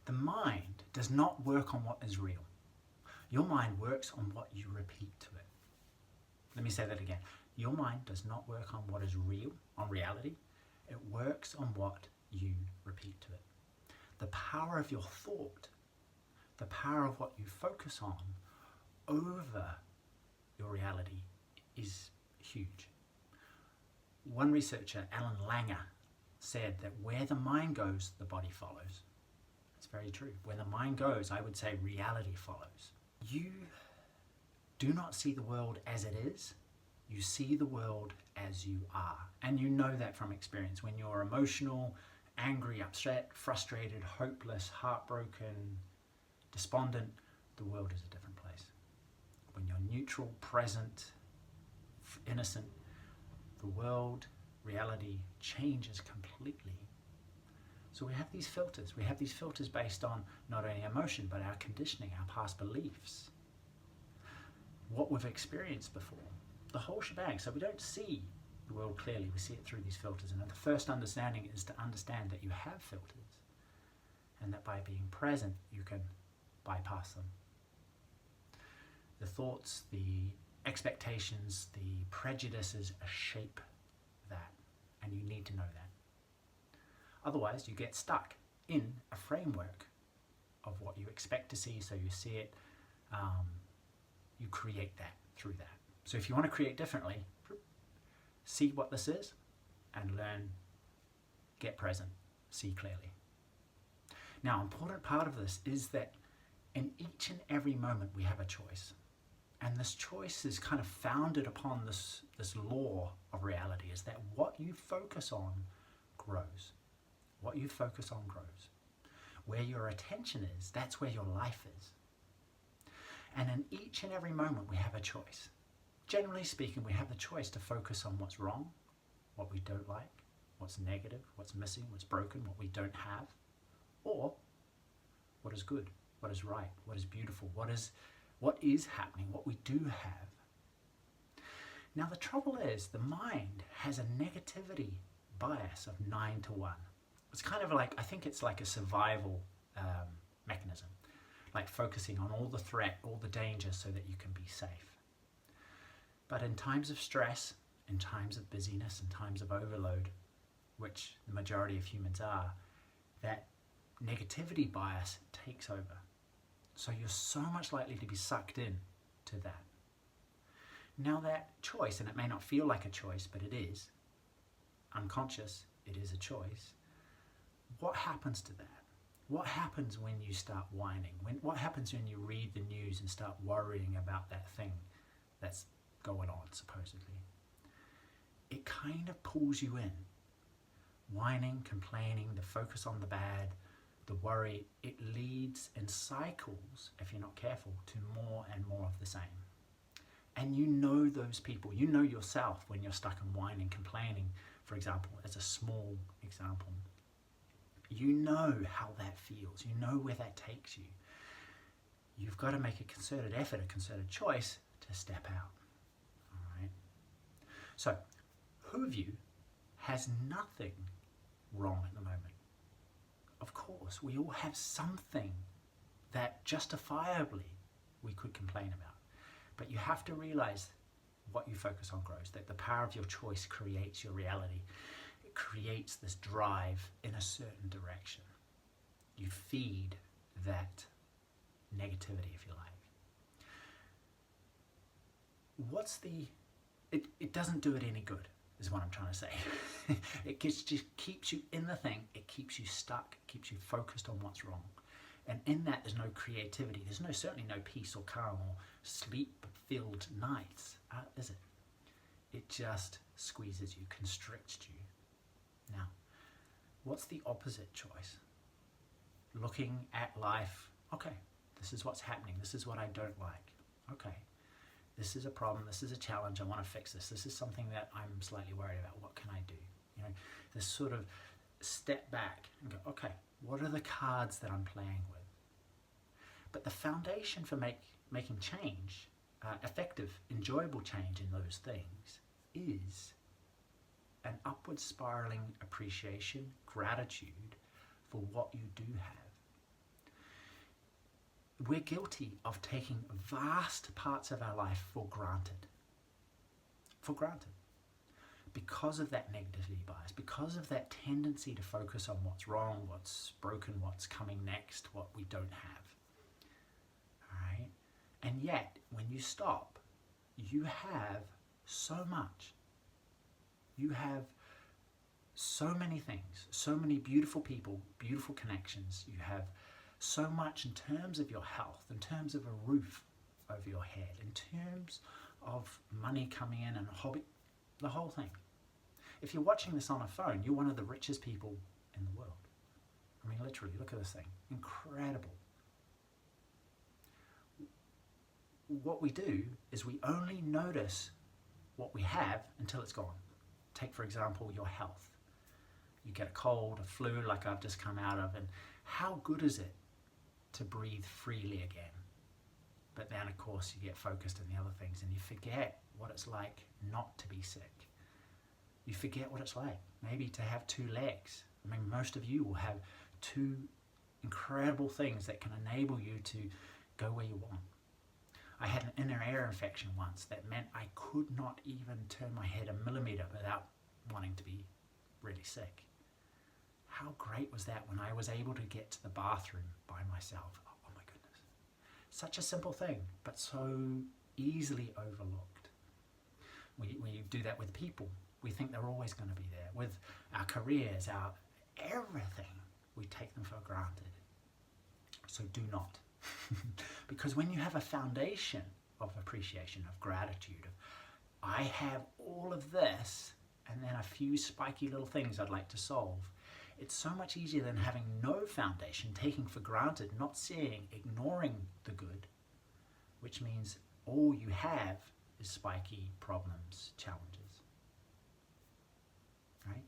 The mind does not work on what is real. Your mind works on what you repeat to it. Let me say that again. Your mind does not work on what is real, on reality. It works on what you repeat to it. The power of your thought, the power of what you focus on over your reality is huge. One researcher, Alan Langer, said that where the mind goes, the body follows. It's very true. Where the mind goes, I would say reality follows. You do not see the world as it is. You see the world as you are. And you know that from experience. When you're emotional, angry, upset, frustrated, hopeless, heartbroken, despondent, the world is a different place. When you're neutral, present, innocent, the world, reality changes completely. So we have these filters. We have these filters based on not only emotion, but our conditioning, our past beliefs, what we've experienced before, the whole shebang. So we don't see the world clearly. We see it through these filters. And the first understanding is to understand that you have filters and that by being present, you can bypass them. The thoughts, the expectations, the prejudices shape that, and you need to know that. Otherwise, you get stuck in a framework of what you expect to see, so you see it, you create that through that. So if you want to create differently, see what this is and learn, get present, see clearly. Now, an important part of this is that in each and every moment we have a choice. And this choice is kind of founded upon this law of reality, is that what you focus on grows. What you focus on grows. Where your attention is, that's where your life is. And in each and every moment we have a choice. Generally speaking, we have the choice to focus on what's wrong, what we don't like, what's negative, what's missing, what's broken, what we don't have, or what is good, what is right, what is beautiful, what is happening, what we do have. Now the trouble is, the mind has a negativity bias of 9 to 1. It's kind of like, I think it's like a survival mechanism, like focusing on all the threat, all the danger so that you can be safe. But in times of stress, in times of busyness, in times of overload, which the majority of humans are, that negativity bias takes over. So you're so much likely to be sucked in to that. Now that choice, and it may not feel like a choice, but it is, unconscious, it is a choice. What happens to that? What happens when you start whining? What happens when you read the news and start worrying about that thing that's going on, supposedly? It kind of pulls you in. Whining, complaining, the focus on the bad, the worry, it leads in cycles, if you're not careful, to more and more of the same. And you know those people, you know yourself when you're stuck in whining, complaining, for example, as a small example. You know how that feels, you know where that takes you. You've got to make a concerted effort, a concerted choice to step out. All right. So, who of you has nothing wrong at the moment? Of course, we all have something that justifiably we could complain about. But you have to realize what you focus on grows, that the power of your choice creates your reality. It creates this drive in a certain direction. You feed that negativity, if you like. It doesn't do it any good, is what I'm trying to say. It just keeps you in the thing, it keeps you stuck, it keeps you focused on what's wrong. And in that there's no creativity, there's certainly no peace or calm or sleep-filled nights, is it? It just squeezes you, constricts you. Now, what's the opposite choice? Looking at life, okay, this is what's happening, this is what I don't like. Okay, this is a problem, this is a challenge, I want to fix this. This is something that I'm slightly worried about, what can I do? You know, this sort of step back and go, okay, what are the cards that I'm playing with? But the foundation for making change, effective, enjoyable change in those things, is an upward spiraling appreciation, gratitude for what you do have. we're guilty of taking vast parts of our life for granted. For granted. Because of that negativity bias, because of that tendency to focus on what's wrong, what's broken, what's coming next, what we don't have. All right? And yet, when you stop, you have so much. You have so many things, so many beautiful people, beautiful connections. You have so much in terms of your health, in terms of a roof over your head, in terms of money coming in and a hobby, the whole thing. If you're watching this on a phone, you're one of the richest people in the world. I mean, literally, look at this thing. Incredible. What we do is we only notice what we have until it's gone. Take, for example, your health. You get a cold, a flu like I've just come out of, and how good is it to breathe freely again? But then, of course, you get focused on the other things and you forget what it's like not to be sick. You forget what it's like maybe to have two legs. I mean, most of you will have two incredible things that can enable you to go where you want. I had an inner ear infection once that meant I could not even turn my head a millimeter without wanting to be really sick. How great was that when I was able to get to the bathroom by myself? Oh my goodness. Such a simple thing, but so easily overlooked. We do that with people. We think they're always going to be there. With our careers, our everything, we take them for granted. So do not. Because when you have a foundation of appreciation, of gratitude, of I have all of this and then a few spiky little things I'd like to solve, it's so much easier than having no foundation, taking for granted, not seeing, ignoring the good, which means all you have is spiky problems, challenges. Right?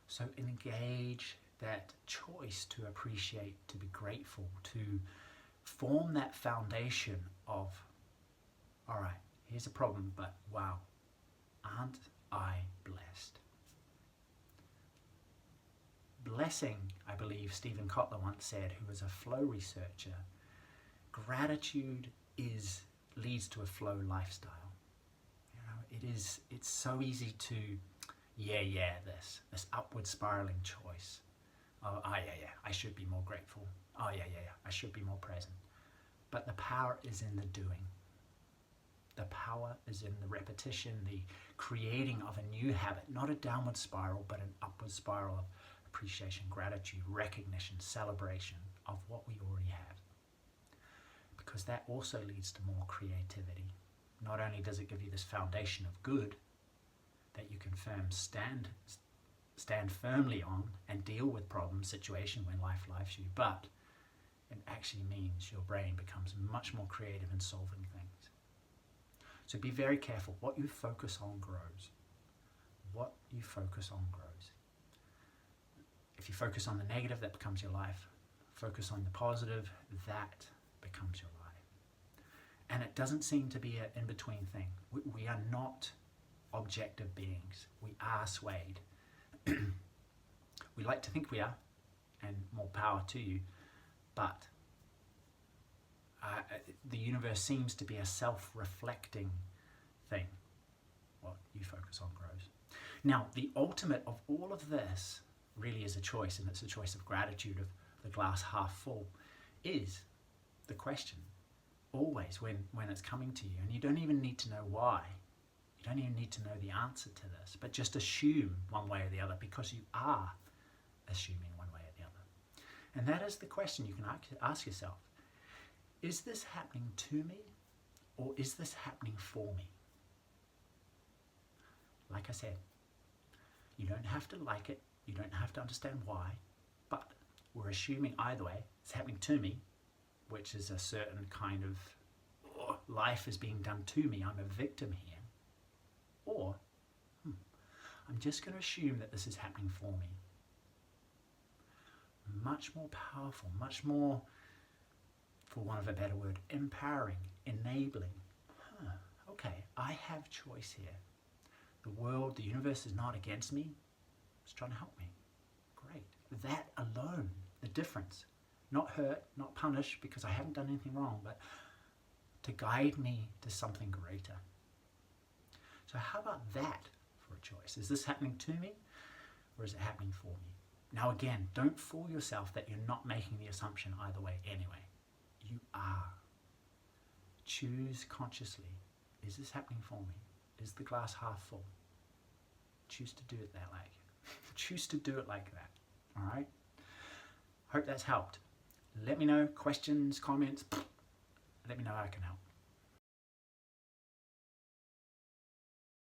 So engage that choice to appreciate, to be grateful, to form that foundation of, all right, here's a problem, but wow, aren't I blessed? Blessing, I believe Stephen Kotler once said, who was a flow researcher, gratitude leads to a flow lifestyle. You know, it's so easy to this upward spiraling choice. Oh, I should be more grateful. Oh, I should be more present. But the power is in the doing. The power is in the repetition, the creating of a new habit, not a downward spiral, but an upward spiral of appreciation, gratitude, recognition, celebration of what we already have. Because that also leads to more creativity. Not only does it give you this foundation of good that you can stand firmly on and deal with problems, situation when life lifes you, but it actually means your brain becomes much more creative in solving things. So be very careful. What you focus on grows. What you focus on grows. If you focus on the negative, that becomes your life. Focus on the positive, that becomes your life. And it doesn't seem to be an in-between thing. We are not objective beings. We are swayed. We like to think we are, and more power to you, but the universe seems to be a self-reflecting thing. What you focus on grows. Now, the ultimate of all of this really is a choice, and it's a choice of gratitude, of the glass half full, is the question. Always when it's coming to you, and you don't even need to know why. You don't even need to know the answer to this, but just assume one way or the other, because you are assuming one way or the other. And that is the question you can ask yourself. Is this happening to me, or is this happening for me? Like I said, you don't have to like it, you don't have to understand why, but we're assuming either way, it's happening to me, which is a certain kind of life is being done to me, I'm a victim here. Or, I'm just going to assume that this is happening for me. Much more powerful, much more, for want of a better word, empowering, enabling. Okay, I have choice here. The world, the universe is not against me. It's trying to help me. Great. That alone, the difference, not hurt, not punish because I haven't done anything wrong, but to guide me to something greater. So how about that for a choice? Is this happening to me or is it happening for me? Now again, don't fool yourself that you're not making the assumption either way anyway. You are. Choose consciously. Is this happening for me? Is the glass half full? Choose to do it that way. Choose to do it like that. All right? Hope that's helped. Let me know, questions, comments. Let me know how I can help.